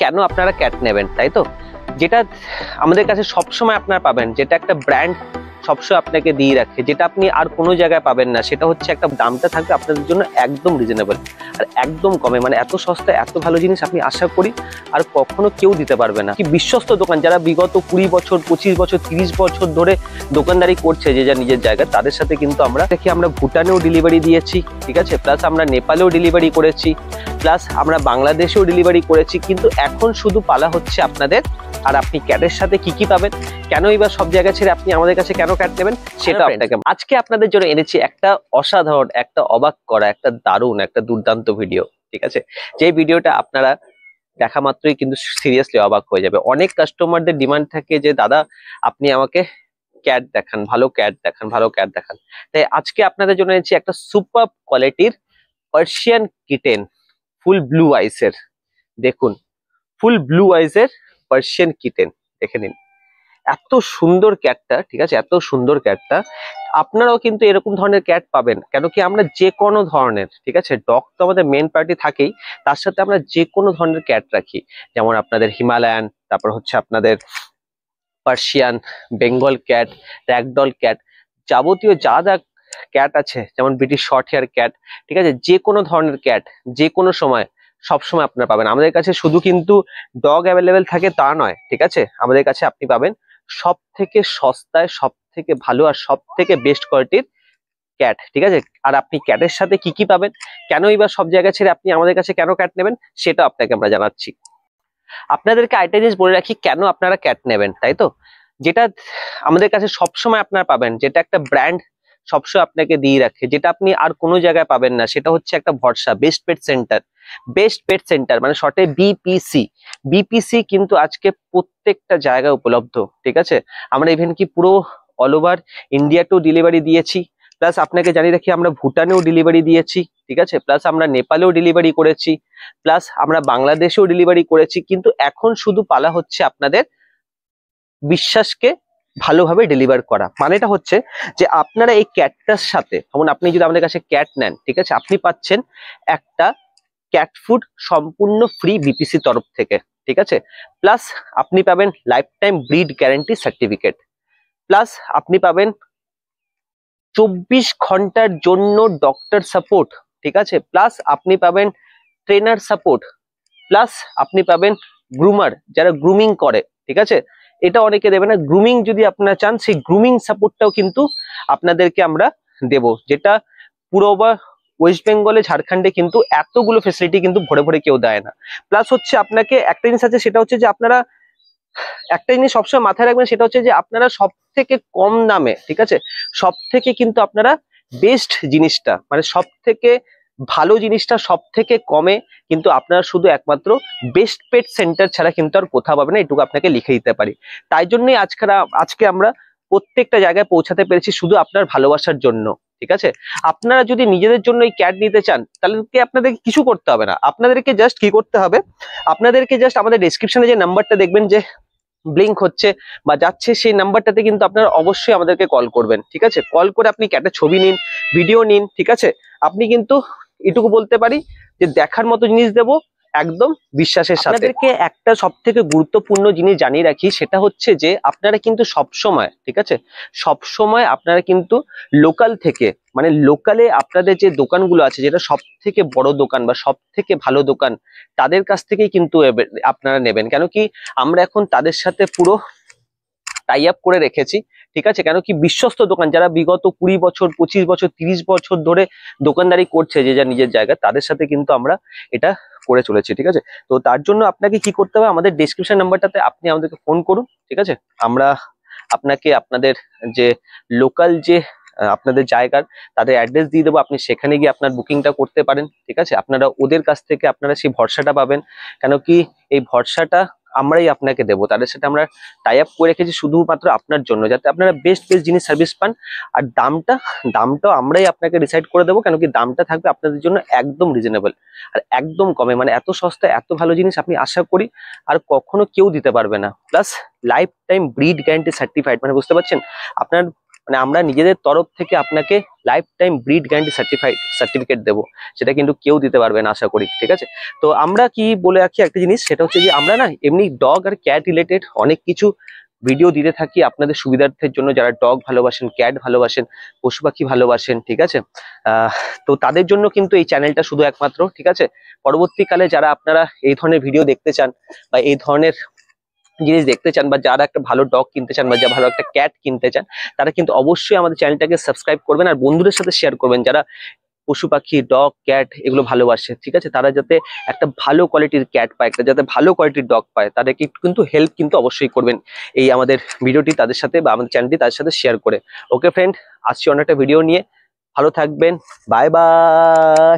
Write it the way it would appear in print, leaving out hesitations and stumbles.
কেন আপনারা ক্যাট নেবেন, তাই তো? যেটা আমাদের কাছে সবসময় আপনারা পাবেন, যেটা একটা ব্র্যান্ড সবসময় আপনাকে দিয়ে রাখে, যেটা আপনি আর কোনো জায়গায় পাবেন না, সেটা হচ্ছে একটা দামটা থাকবে আপনাদের জন্য একদম রিজনেবল আর একদম কমে, মানে এত সস্তা এত ভালো জিনিস আপনি আশা করি আর কখনো কেউ দিতে পারবে না। কি বিশ্বস্ত দোকান, যারা বিগত 20 বছর 25 বছর 30 বছর ধরে দোকানদারি করছে যে যা নিজের জায়গায়, তাদের সাথে কিন্তু আমরা ভুটানেও ডেলিভারি দিয়েছি, ঠিক আছে, প্লাস আমরা নেপালেও ডেলিভারি করেছি, প্লাস আমরা বাংলাদেশেও ডেলিভারি করেছি। কিন্তু এখন শুধু পালা হচ্ছে আপনাদের, আর আপনি ক্যাটের সাথে কি কি পাবেন, কেনই বা সব জায়গা ছেড়ে আপনি আমাদের কাছে কেন ক্যাট নেবেন, সেটা আপনাকে আজকে আপনাদের জন্য এনেছি একটা অসাধারণ, একটা অবাক করা, একটা দারুণ, একটা দুর্দান্ত ভিডিও, ঠিক আছে। যে ভিডিওটা আপনারা দেখা মাত্রই কিন্তু সিরিয়াসলি অবাক হয়ে যাবে। অনেক কাস্টমারদের ডিমান্ড থাকে যে দাদা আপনি আমাকে ক্যাট দেখান, ভালো ক্যাট দেখান, ভালো ক্যাট দেখান। তাই আজকে আপনাদের জন্য এনেছি একটা সুপার কোয়ালিটির পার্সিয়ান কিটেন, ফুল ব্লু আইসের। দেখুন, ফুল ব্লু আইসের পার্সিয়ান কিটেন, দেখে নিন এত সুন্দর ক্যাটটা, ঠিক আছে, এত সুন্দর ক্যাটটা। আপনারাও কিন্তু এরকম ধরনের ক্যাট পাবেন, কেন কি আমরা যে কোনো ধরনের, ঠিক আছে, ডগ তো আমাদের মেন পার্টি থাকেই, তার সাথে আমরা যে কোনো ধরনের ক্যাট রাখি, যেমন আপনাদের হিমালয়ান, তারপর হচ্ছে আপনাদের Persian, Bengal cat, ragdoll cat, যাবতীয় যা যা ক্যাট আছে, যেমন ব্রিটিশ শর্ট হেয়ার ক্যাট, ঠিক আছে, যে কোনো ধরনের ক্যাট যে কোনো সময় সব সময় আপনারা পাবেন আমাদের কাছে। শুধু কিন্তু ডগ অ্যাভেলেবেল থাকে তা নয়, ঠিক আছে, আমাদের কাছে আপনি পাবেন সব থেকে সস্তায়, সব থেকে ভালো আর সব থেকে বেস্ট কোয়ালিটির ক্যাট, ঠিক আছে। আর আপনি ক্যাটের সাথে কি কি পাবেন, কেনই বা সব জায়গা ছেড়ে আপনি আমাদের কাছে কেন ক্যাট নেবেন, সেটা আপনাকে আমরা জানাচ্ছি। আপনাদেরকে আরেকটা জিনিস বলে রাখি, কেন আপনারা ক্যাট নেবেন, তাই তো? যেটা আমাদের কাছে সবসময় আপনারা পাবেন, যেটা একটা ব্র্যান্ড সবসময় আপনাকে দিয়ে রাখে, যেটা আপনি আর কোনো জায়গায় পাবেন না, সেটা হচ্ছে একটা ভরসা, বেস্ট পেট সেন্টার। বেস্ট পেট সেন্টার মানে শর্টে বিপিসি। বিপিসি কিন্তু আজকে প্রত্যেকটা জায়গায় উপলব্ধ, ঠিক আছে। আমরা ইভেন কি পুরো অল ওভার ইন্ডিয়াতেও ডেলিভারি দিয়েছি, প্লাস আপনাকে জানিয়ে রাখি আমরা ভুটানেও ডেলিভারি দিয়েছি, ঠিক আছে, প্লাস আমরা নেপালেও ডেলিভারি করেছি, প্লাস আমরা বাংলাদেশেও ডেলিভারি করেছি। কিন্তু এখন শুধু পালা হচ্ছে আপনাদের বিশ্বাসকে ভালোভাবে ডেলিভার করা। মানেটা হচ্ছে যে আপনারা এই ক্যাটটার সাথে, যেমন আপনি যদি আমাদের কাছে ক্যাট নেন, ঠিক আছে, আপনি পাচ্ছেন একটা ক্যাট ফুড সম্পূর্ণ ফ্রি বিপিসি তরফ থেকে, ঠিক আছে, প্লাস আপনি পাবেন life time breed guarantee certificate, plus আপনি পাবেন 24 ঘন্টার জন্য ডক্টর সাপোর্ট, ঠিক আছে, প্লাস আপনি পাবেন ট্রেনার সাপোর্ট, প্লাস আপনি পাবেন গ্রুমার, যারা গ্রুমিং করে, ঠিক আছে। এটা অনেকে দেবে না, গ্রুমিং যদি আপনারা চান, সেই গ্রুমিং সাপোর্টটাও কিন্তু আপনাদেরকে আমরা দেব, যেটা পুরো বা ওয়েস্ট বেঙ্গলে, ঝাড়খণ্ডে কিন্তু এতগুলো ফেসিলিটি কিন্তু ভরে ভরে কেউ দেয় না। প্লাস হচ্ছে আপনাকে একটা জিনিস আছে, সেটা হচ্ছে যে আপনারা একটা জিনিস সবসময় মাথায় রাখবেন, সেটা হচ্ছে যে আপনারা সব থেকে কম দামে, ঠিক আছে, সব থেকে কিন্তু আপনারা বেস্ট জিনিসটা, মানে সব থেকে ভালো জিনিসটা সব থেকে কমে কিন্তু আপনারা শুধু একমাত্র বেস্ট পেট সেন্টার ছাড়া কিন্তু আর কোথাও পাবেন না, এটুকু আপনাকে লিখে দিতে পারি। তাই জন্যই আজকে আমরা প্রত্যেকটা জায়গায় পৌঁছাতে পেরেছি শুধু আপনার ভালোবাসার জন্য, ঠিক আছে। আপনারা যদি নিজেদের জন্য এই ক্যাট নিতে চান, তাহলে আপনাদেরকে কিছু করতে হবে না, আপনাদেরকে জাস্ট কি করতে হবে, আপনাদেরকে জাস্ট আমাদের ডেসক্রিপশনে যে নাম্বারটা দেখবেন যে ব্লিঙ্ক হচ্ছে বা যাচ্ছে, সেই নাম্বারটাতে কিন্তু আপনারা অবশ্যই আমাদেরকে কল করবেন, ঠিক আছে। কল করে আপনি ক্যাটের ছবি নিন, ভিডিও নিন, ঠিক আছে। আপনি কিন্তু এটুকু বলতে পারি যে দেখার মতো জিনিস দেবো একদম বিশ্বাসের সাথে। আপনাদেরকে একটা সব থেকে গুরুত্বপূর্ণ জিনিস জানিয়ে রাখি, সেটা হচ্ছে যে আপনারা কিন্তু সব সময়, ঠিক আছে, সব সময় আপনারা কিন্তু লোকাল থেকে, মানে লোকালে আপনাদের যে দোকানগুলো আছে, যেটা সব থেকে বড় দোকান বা সব থেকে ভালো দোকান, তাদের কাছ থেকেই কিন্তু আপনারা নেবেন। কেন কি আমরা এখন তাদের সাথে পুরো টাই আপ করে রেখেছি, ঠিক আছে। কেন কি বিশ্বস্ত দোকান, যারা বিগত 20 বছর 25 বছর 30 বছর ধরে দোকানদারি করছে যে যা নিজের জায়গায়, তাদের সাথে কিন্তু আমরা এটা করে চলেছি, ঠিক আছে। তো তার জন্য আপনাকে কি করতে হবে, আমাদের ডেসক্রিপশন নাম্বারটাতে আপনি আমাদেরকে ফোন করুন, ঠিক আছে। আমরা আপনাকে আপনাদের যে লোকাল যে আপনাদের জায়গার তাদের অ্যাড্রেস দিয়ে দেবো, আপনি সেখানে গিয়ে আপনার বুকিংটা করতে পারেন, ঠিক আছে। আপনারা ওদের কাছ থেকে আপনারা সেই ভরসাটা পাবেন, কেন কি এই ভরসাটা আমরাই আপনাকে দেবো। তাদের সাথে আমরা টাই আপ করে রেখেছি শুধুমাত্র আপনার জন্য, যাতে আপনারা বেস্ট জিনিস সার্ভিস পান। আর দামটাও আমরাই আপনাকে ডিসাইড করে দেবো, কেন কি দামটা থাকবে আপনাদের জন্য একদম রিজনেবল আর একদম কমে, মানে এত সস্তা এত ভালো জিনিস আপনি আশা করি আর কখনো কেউ দিতে পারবে না। Plus life time breed guarantee certified, মানে বুঝতে পারছেন, আপনার মানে আমরা নিজেদের তরফ থেকে আপনাকে life time breed guarantee certificate দেবো, সেটা কিন্তু কেউ দিতে পারবে না আশা করি, ঠিক আছে। তো আমরা কি বলে রাখি একটা জিনিস, সেটা হচ্ছে যে আমরা না এমনি ডগ আর ক্যাট রিলেটেড অনেক কিছু ভিডিও দিতে থাকি আপনাদের সুবিধার্থের জন্য, যারা ডগ ভালোবাসেন, ক্যাট ভালোবাসেন, পশু পাখি ভালোবাসেন, ঠিক আছে। তো তাদের জন্য কিন্তু এই চ্যানেলটা শুধু একমাত্র, ঠিক আছে। পরবর্তীকালে যারা আপনারা এই ধরনের ভিডিও দেখতে চান বা এই ধরনের জিনিস দেখতে চান, বা যারা একটা ভালো ডগ কিনতে চান বা যারা ভালো একটা ক্যাট কিনতে চান, তারা কিন্তু অবশ্যই আমাদের চ্যানেলটাকে সাবস্ক্রাইব করবেন আর বন্ধুদের সাথে শেয়ার করবেন, যারা পশু পাখি, ডগ, ক্যাট এগুলো ভালোবাসে, ঠিক আছে। তারা যাতে একটা ভালো কোয়ালিটির ক্যাট পায়, একটা যাতে ভালো কোয়ালিটির ডগ পায়, তাদেরকে কিন্তু হেল্প কিন্তু অবশ্যই করবেন এই আমাদের ভিডিওটি তাদের সাথে বা আমাদের চ্যানেলটি তাদের সাথে শেয়ার করে। ওকে ফ্রেন্ড, আসছি অন্য একটা ভিডিও নিয়ে, ভালো থাকবেন, বাই বাই।